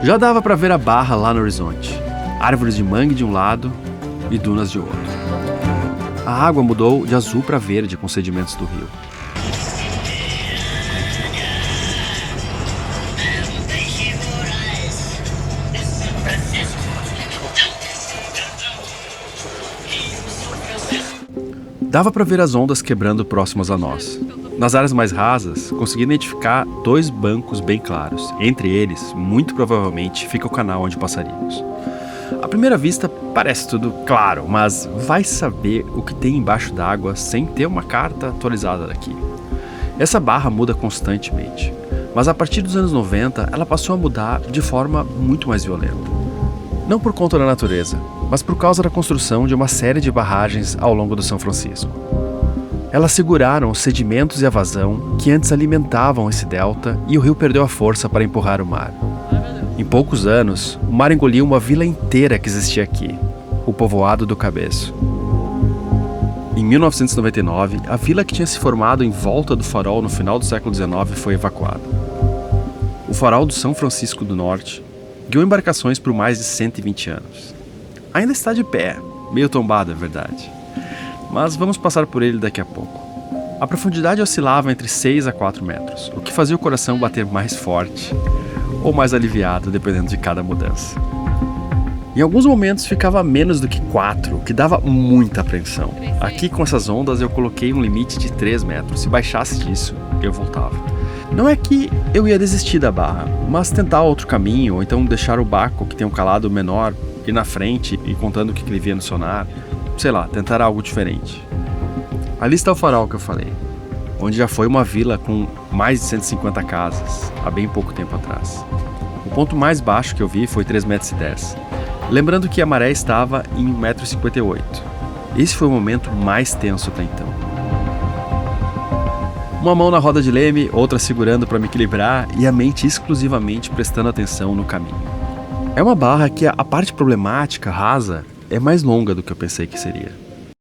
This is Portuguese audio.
Já dava para ver a barra lá no horizonte. Árvores de mangue de um lado e dunas de outro. A água mudou de azul para verde com os sedimentos do rio. Dava para ver as ondas quebrando próximas a nós. Nas áreas mais rasas, consegui identificar 2 bancos bem claros. Entre eles, muito provavelmente, fica o canal onde passaríamos. À primeira vista, parece tudo claro, mas vai saber o que tem embaixo d'água sem ter uma carta atualizada daqui. Essa barra muda constantemente, mas a partir dos anos 90, ela passou a mudar de forma muito mais violenta. Não por conta da natureza, mas por causa da construção de uma série de barragens ao longo do São Francisco. Elas seguraram os sedimentos e a vazão que antes alimentavam esse delta e o rio perdeu a força para empurrar o mar. Em poucos anos, o mar engoliu uma vila inteira que existia aqui, o povoado do Cabeço. Em 1999, a vila que tinha se formado em volta do farol no final do século XIX foi evacuada. O farol do São Francisco do Norte guiou embarcações por mais de 120 anos. Ainda está de pé, meio tombado, é verdade. Mas vamos passar por ele daqui a pouco. A profundidade oscilava entre 6 a 4 metros, o que fazia o coração bater mais forte ou mais aliviado, dependendo de cada mudança. Em alguns momentos ficava a menos do que 4, o que dava muita apreensão. Aqui com essas ondas eu coloquei um limite de 3 metros. Se baixasse disso, eu voltava. Não é que eu ia desistir da barra, mas tentar outro caminho, ou então deixar o barco, que tem um calado menor, ir na frente e contando o que ele via no sonar. Sei lá, tentar algo diferente. Ali está o farol que eu falei, onde já foi uma vila com mais de 150 casas, há bem pouco tempo atrás. O ponto mais baixo que eu vi foi 3,10 metros. Lembrando que a maré estava em 1,58 m. Esse foi o momento mais tenso até então. Uma mão na roda de leme, outra segurando para me equilibrar e a mente exclusivamente prestando atenção no caminho. É uma barra que a parte problemática, rasa, é mais longa do que eu pensei que seria.